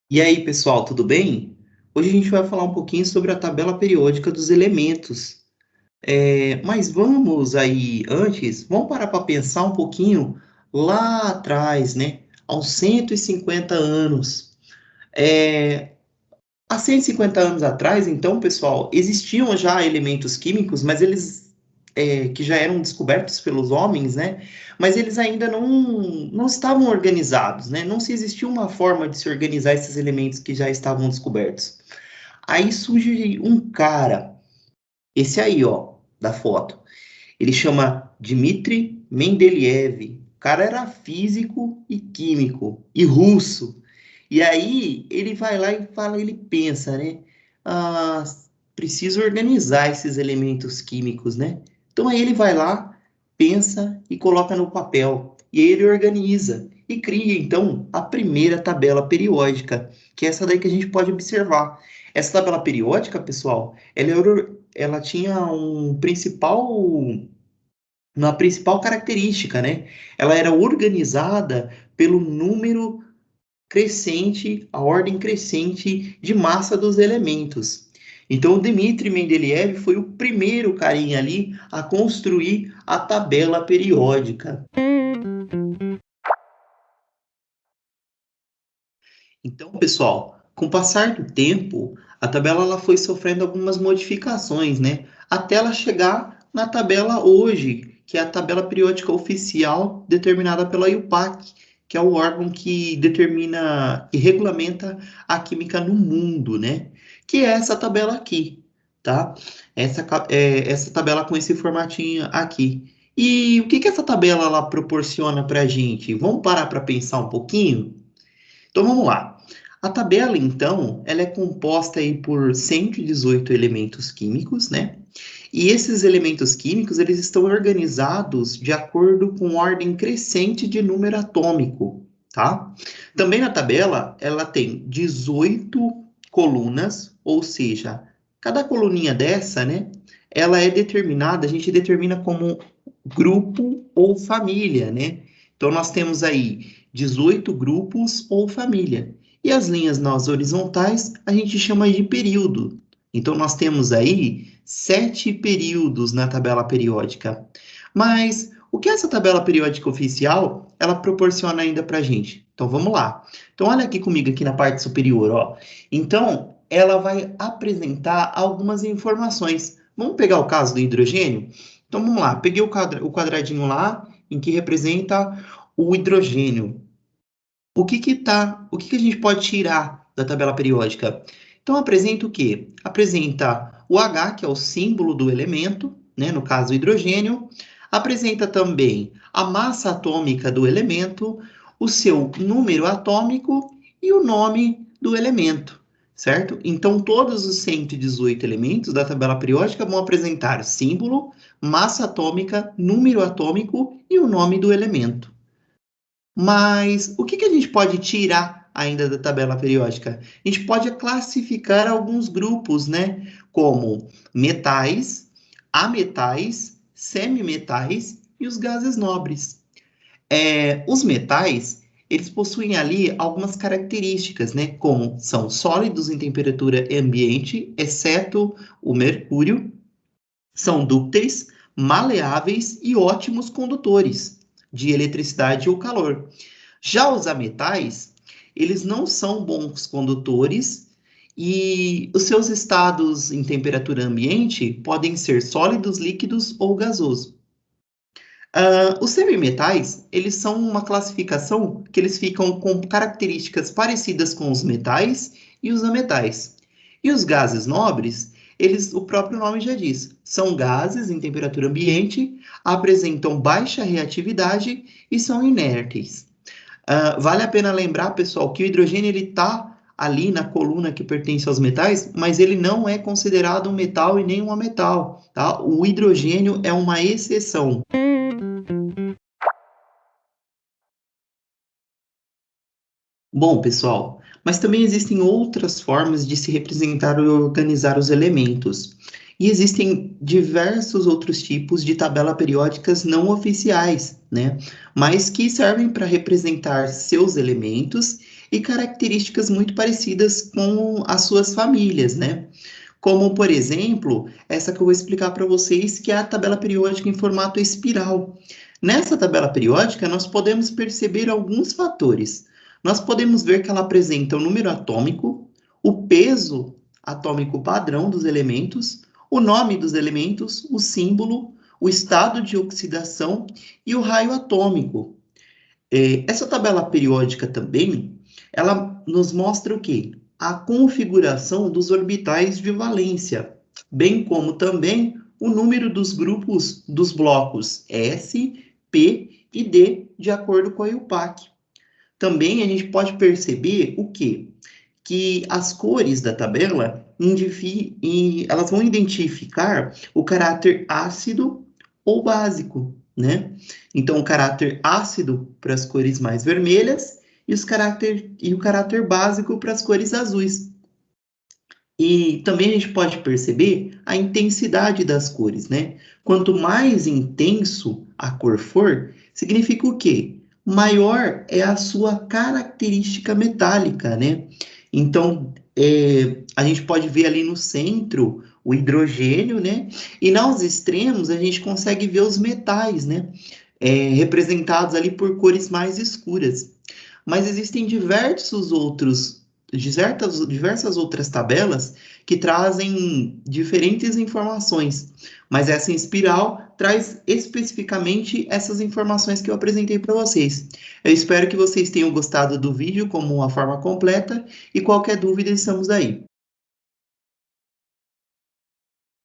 E aí, pessoal, tudo bem? Hoje a gente vai falar um pouquinho sobre a tabela periódica dos elementos. Mas vamos aí, antes, vamos parar para pensar um pouquinho lá atrás, né? Há uns 150 anos. É, Há 150 anos atrás, então, pessoal, existiam já elementos químicos, mas eles que já eram descobertos pelos homens, né? Mas eles ainda não estavam organizados, né? Não se existia uma forma de se organizar esses elementos que já estavam descobertos. Aí surge um cara, esse aí, ó, da foto. Ele chama Dmitri Mendeleev. O cara era físico e químico e russo. E aí ele vai lá e fala, ele pensa, né? Ah, preciso organizar esses elementos químicos, né? Então aí ele vai lá, pensa e coloca no papel. E aí ele organiza e cria então a primeira tabela periódica, que é essa daí que a gente pode observar. Essa tabela periódica, pessoal, ela tinha uma principal característica, né? Ela era organizada pelo número crescente, a ordem crescente de massa dos elementos. Então, o Dmitri Mendeleev foi o primeiro carinha ali a construir a tabela periódica. Então, pessoal, com o passar do tempo, a tabela ela foi sofrendo algumas modificações, né? Até ela chegar na tabela hoje, que é a tabela periódica oficial determinada pela IUPAC, que é o órgão que determina e regulamenta a química no mundo, né? Que é essa tabela aqui, tá? Essa tabela com esse formatinho aqui. E o que que essa tabela ela proporciona para a gente? Vamos parar para pensar um pouquinho? Então vamos lá. A tabela, então, ela é composta aí por 118 elementos químicos, né? E esses elementos químicos, eles estão organizados de acordo com ordem crescente de número atômico, tá? Também na tabela, ela tem 18 colunas, ou seja, cada coluninha dessa, né? Ela é determinada, a gente determina como grupo ou família, né? Então nós temos aí 18 grupos ou família. E as linhas nas horizontais a gente chama de período. Então nós temos aí 7 períodos na tabela periódica. Mas o que essa tabela periódica oficial ela proporciona ainda para a gente? Então vamos lá. Então olha aqui comigo aqui na parte superior, ó. Então ela vai apresentar algumas informações. Vamos pegar o caso do hidrogênio? Então vamos lá. Peguei o quadradinho lá em que representa o hidrogênio. O que que a gente pode tirar da tabela periódica? Então apresenta o quê? Apresenta o H, que é o símbolo do elemento, né, no caso o hidrogênio, apresenta também a massa atômica do elemento, o seu número atômico e o nome do elemento, certo? Então todos os 118 elementos da tabela periódica vão apresentar símbolo, massa atômica, número atômico e o nome do elemento. Mas o que que a gente pode tirar ainda da tabela periódica? A gente pode classificar alguns grupos, né? Como metais, ametais, semimetais e os gases nobres. Os metais, eles possuem ali algumas características, né? Como são sólidos em temperatura ambiente, exceto o mercúrio, são dúcteis, maleáveis e ótimos condutores de eletricidade ou calor. Já os ametais, eles não são bons condutores e os seus estados em temperatura ambiente podem ser sólidos, líquidos ou gasoso. Os semimetais, eles são uma classificação que eles ficam com características parecidas com os metais e os ametais. E os gases nobres, eles, o próprio nome já diz, são gases em temperatura ambiente, apresentam baixa reatividade e são inertes. Vale a pena lembrar, pessoal, que o hidrogênio ele está ali na coluna que pertence aos metais, mas ele não é considerado um metal e nem um ametal, tá? O hidrogênio é uma exceção. Bom, pessoal, mas também existem outras formas de se representar e organizar os elementos. E existem diversos outros tipos de tabela periódicas não oficiais, né? Mas que servem para representar seus elementos e características muito parecidas com as suas famílias, né? Como, por exemplo, essa que eu vou explicar para vocês, que é a tabela periódica em formato espiral. Nessa tabela periódica, nós podemos perceber alguns fatores. Nós podemos ver que ela apresenta o número atômico, o peso atômico padrão dos elementos, o nome dos elementos, o símbolo, o estado de oxidação e o raio atômico. Essa tabela periódica também, ela nos mostra o quê? A configuração dos orbitais de valência, bem como também o número dos grupos dos blocos S, P e D, de acordo com a IUPAC. Também a gente pode perceber o quê? Que as cores da tabela elas vão identificar o caráter ácido ou básico, né? Então, o caráter ácido para as cores mais vermelhas e o caráter básico para as cores azuis. E também a gente pode perceber a intensidade das cores, né? Quanto mais intenso a cor for, significa o quê? Maior é a sua característica metálica, né? Então, a gente pode ver ali no centro o hidrogênio, né? E nos extremos a gente consegue ver os metais, né? Representados ali por cores mais escuras. Mas existem diversas outras tabelas que trazem diferentes informações, mas essa em espiral traz especificamente essas informações que eu apresentei para vocês. Eu espero que vocês tenham gostado do vídeo como uma forma completa e qualquer dúvida estamos aí.